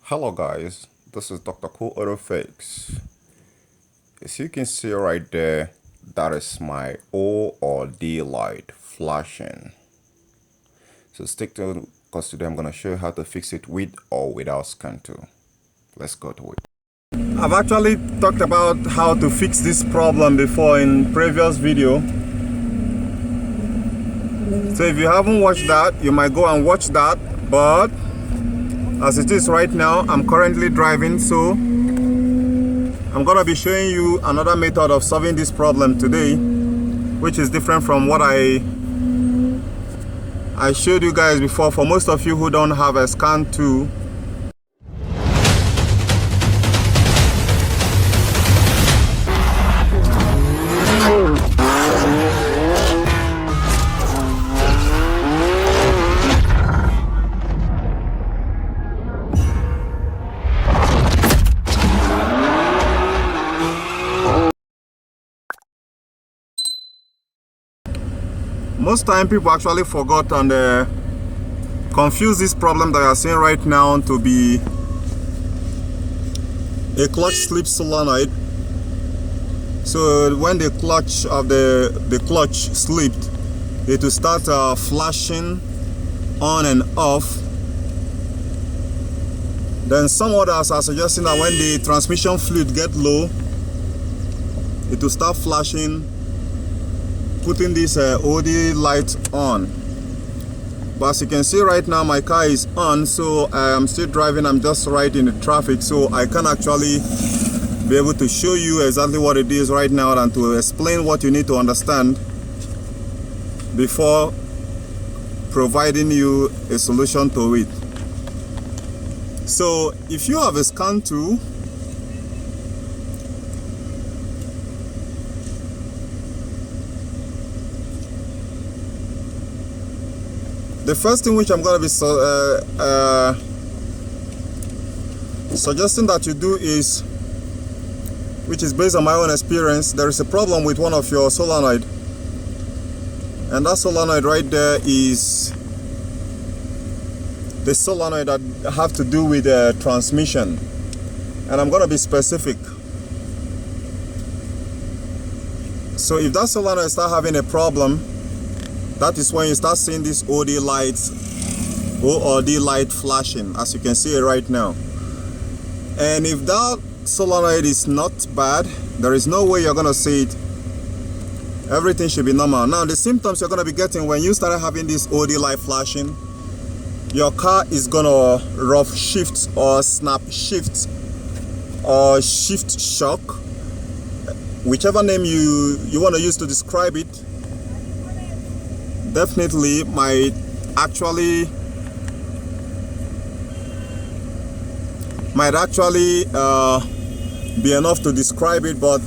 Hello guys, this is Dr. Cool Auto Fix. As you can see right there, that is my O or D light flashing. So stick to, because today I'm going to show you how to fix it with or without scan tool. Let's go to it. I've actually talked about how to fix this problem before in previous video. So if you haven't watched that, you might go and watch that, but as it is right now, I'm currently driving, so I'm gonna be showing you another method of solving this problem today, which is different from what I showed you guys before. For most of you who don't have a scan tool, most time people actually forgot and confuse this problem that you are seeing right now to be a clutch slip solenoid. So when the clutch of the clutch slipped, it will start flashing on and off. Then some others are suggesting that when the transmission fluid get low, it will start flashing, putting this OD light on. But as you can see right now, my car is on, so I am still driving. I'm just right in the traffic, so I can actually be able to show you exactly what it is right now and to explain what you need to understand before providing you a solution to it. So if you have a scan tool, the first thing which I'm going to be suggesting that you do is, which is based on my own experience, there is a problem with one of your solenoid, and that solenoid right there is the solenoid that have to do with the transmission, and I'm going to be specific. So if that solenoid start having a problem, that is when you start seeing this OD lights, O or D light flashing, as you can see it right now. And if that solenoid is not bad, there is no way you're gonna see it. Everything should be normal. Now the symptoms you're gonna be getting when you start having this OD light flashing, your car is gonna rough shift or snap shift or shift shock, whichever name you want to use to describe it. Definitely might actually be enough to describe it, but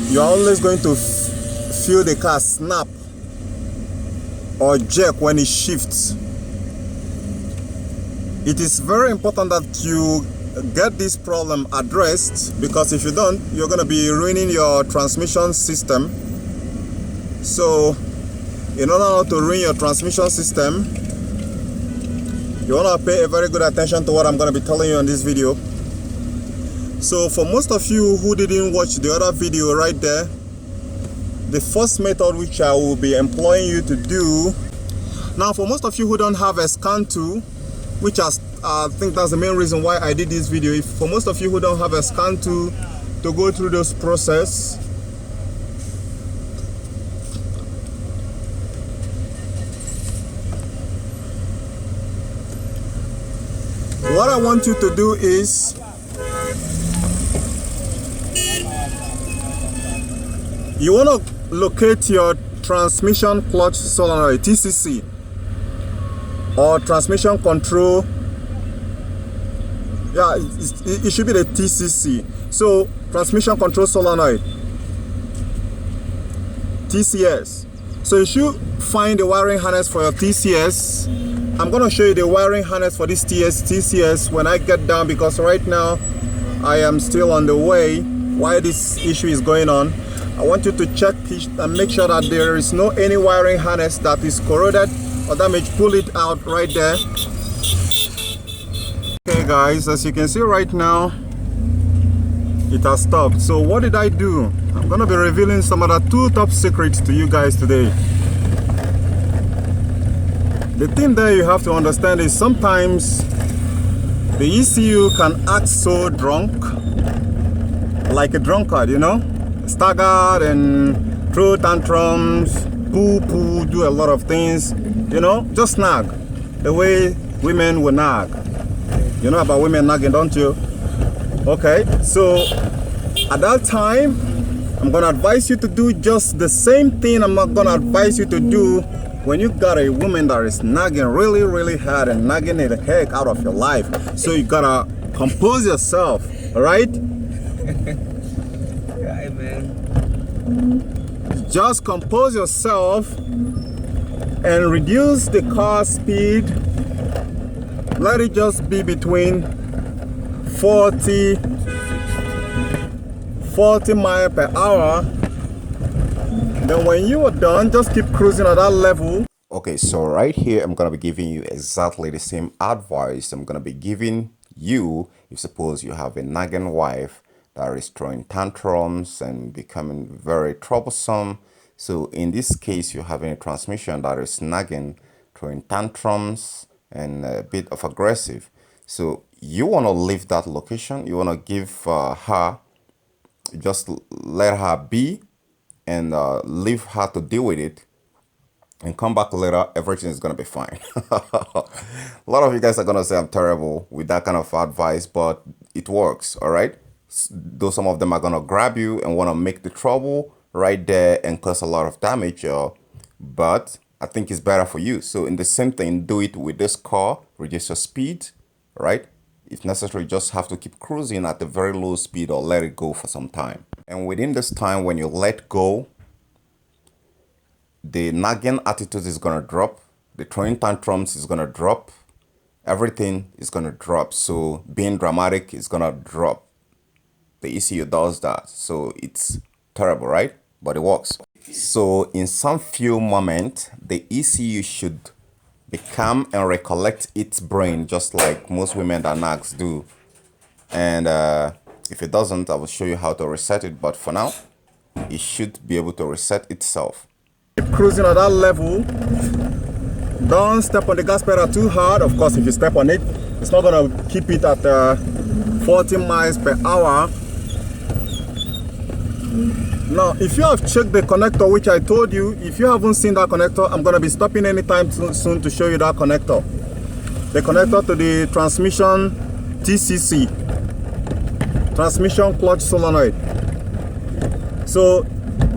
you're always going to feel the car snap or jerk when it shifts. It is very important that you get this problem addressed, because if you don't, you're going to be ruining your transmission system. So in order not to ruin your transmission system, you want to pay a very good attention to what I'm going to be telling you on this video. So for most of you who didn't watch the other video right there, the first method which I will be employing you to do, now for most of you who don't have a scan tool, which I think that's the main reason why I did this video. If for most of you who don't have a scan tool to go through this process, what I want you to do is, you want to locate your transmission clutch solenoid, TCC, or transmission control. Yeah, it should be the TCC. So transmission control solenoid, TCS. So you should find the wiring harness for your TCS. I'm going to show you the wiring harness for this TCS when I get down, because right now I am still on the way while this issue is going on. I want you to check and make sure that there is no any wiring harness that is corroded or damaged. Pull it out right there. Okay, Okay guys, as you can see right now, it has stopped. So what did I do? I'm gonna be revealing some of the 2 top secrets to you guys today. The thing that you have to understand is sometimes the ECU can act so drunk, like a drunkard, you know, staggered and throw tantrums, poo, do a lot of things, you know, just nag the way women will nag. You know about women nagging, don't you? Okay, so at that time, I'm gonna advise you to do just the same thing I'm not gonna advise you to do when you got a woman that is nagging really hard and nagging the heck out of your life. So you gotta compose yourself, all right? Right, man. Just compose yourself and reduce the car speed. Let it just be between 40 miles per hour. Then when you are done, just keep cruising at that level. Okay, so right here, I'm going to be giving you exactly the same advice I'm going to be giving you if suppose you have a nagging wife that is throwing tantrums and becoming very troublesome. So in this case, you're having a transmission that is nagging, throwing tantrums, and a bit of aggressive. So you want to leave that location. You want to give her, just let her be and leave her to deal with it and come back later. Everything is going to be fine. A lot of you guys are going to say I'm terrible with that kind of advice, but it works. All right. Though some of them are going to grab you and want to make the trouble right there and cause a lot of damage, but I think it's better for you. So in the same thing, do it with this car, reduce your speed, right? If necessary, just have to keep cruising at a very low speed or let it go for some time. And within this time, when you let go, the nagging attitude is going to drop. The throwing tantrums is going to drop. Everything is going to drop. So being dramatic is going to drop. The ECU does that. So it's terrible, right? But it works. So in some few moments, the ECU should be calm and recollect its brain, just like most women that nags do. And if it doesn't, I will show you how to reset it. But for now, it should be able to reset itself. Keep cruising at that level. Don't step on the gas pedal too hard. Of course, if you step on it, it's not going to keep it at 40 miles per hour. Now, if you have checked the connector, which I told you, if you haven't seen that connector, I'm going to be stopping anytime soon to show you that connector. The connector to the transmission TCC, transmission clutch solenoid. So,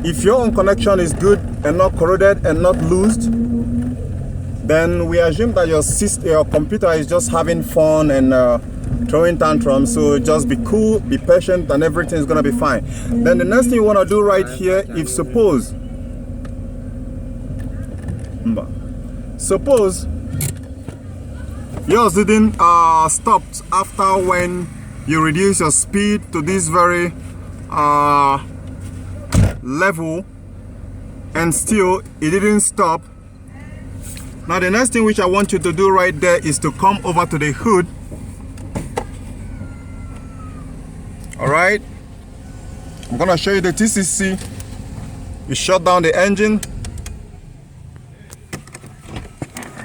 if your own connection is good and not corroded and not loosed, then we assume that your computer is just having fun and throwing tantrums. So just be cool, be patient, and everything is gonna be fine. Then the next thing you wanna do right here, if suppose yours didn't stop after when you reduce your speed to this very level, and still it didn't stop. Now the next thing which I want you to do right there is to come over to the hood. All right, I'm gonna show you the TCC. You shut down the engine,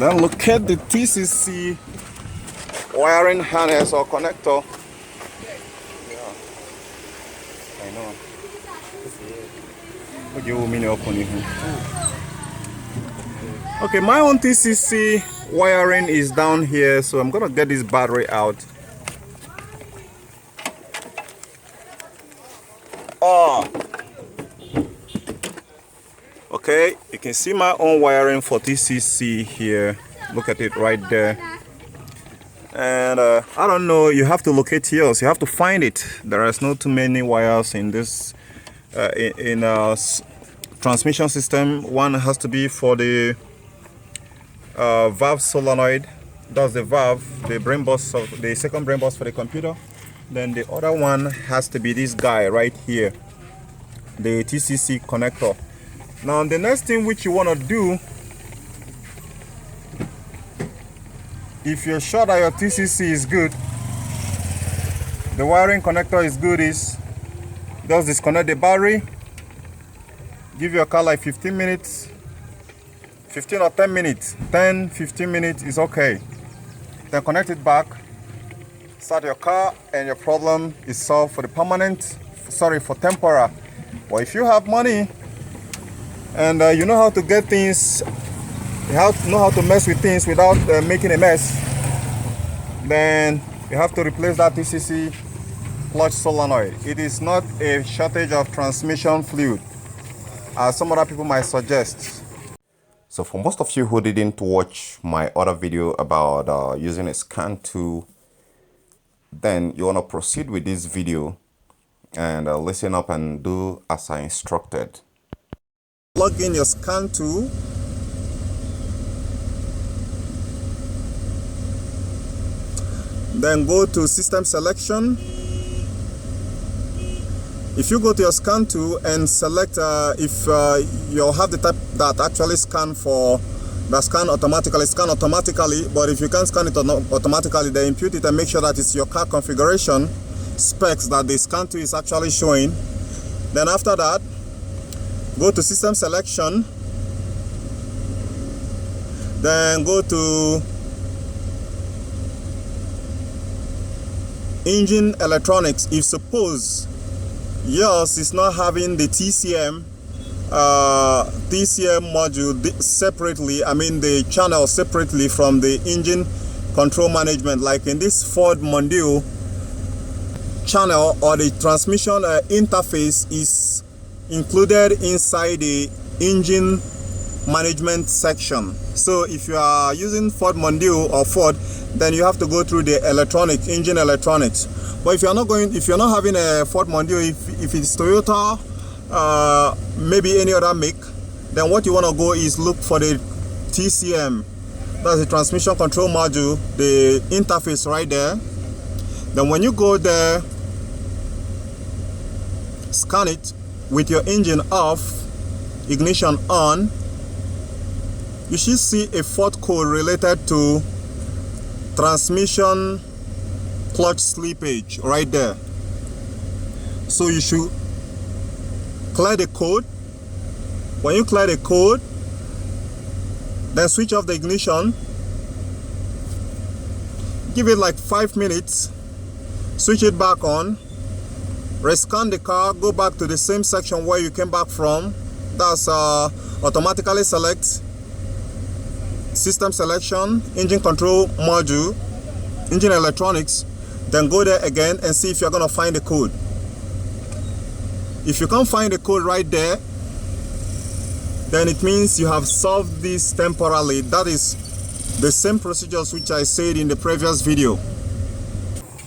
then locate the TCC wiring harness or connector. I know. Okay, my own TCC wiring is down here, so I'm gonna get this battery out. Okay, you can see my own wiring for TCC here. Look at it right there. And I don't know, you have to locate yours. You have to find it. There is not too many wires in this transmission system. One has to be for the valve solenoid. That's the valve, the brain box of the second brain box for the computer. Then the other one has to be this guy right here, the TCC connector. Now the next thing which you want to do, if you're sure that your TCC is good, The wiring connector is good. Is just disconnect the battery, give your car like 15 minutes, 15 or 10 minutes, 10-15 minutes is okay. Then connect it back, start your car, and your problem is solved for the for temporary. But if you have money and you know how to get things, know how to mess with things without making a mess, then you have to replace that TCC clutch solenoid. It is not a shortage of transmission fluid, as some other people might suggest. So for most of you who didn't watch my other video about using a scan tool, then you want to proceed with this video and listen up and do as I instructed. Plug in your scan tool. Then go to system selection. If you go to your scan tool and select if you'll have the type that actually scan automatically, but if you can't scan it automatically, then input it and make sure that it's your car configuration specs that the scan tool is actually showing. Then after that, go to system selection, then go to engine electronics. If suppose yours is not having the TCM module separately, I mean the channel separately from the engine control management, like in this Ford Mondeo channel, or the transmission interface is included inside the engine management section. So if you are using Ford Mondeo or Ford, then you have to go through the engine electronics. But if you're not having a Ford Mondeo, if it's Toyota, maybe any other make, then what you want to go is look for the TCM. That's the transmission control module, the interface right there. Then when you go there, scan it with your engine off, ignition on, you should see a fault code related to transmission clutch slippage right there. So you should clear the code. When you clear the code, then switch off the ignition, give it like 5 minutes, switch it back on, rescan the car, go back to the same section where you came back from. That's automatically select system selection, engine control module, engine electronics, then go there again and see if you're going to find the code. If you can't find the code right there, then it means you have solved this temporarily. That is the same procedures which I said in the previous video.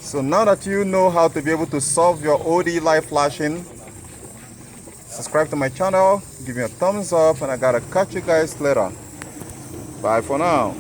So now that you know how to be able to solve your OD light flashing, subscribe to my channel, give me a thumbs up, and I gotta catch you guys later. Bye for now.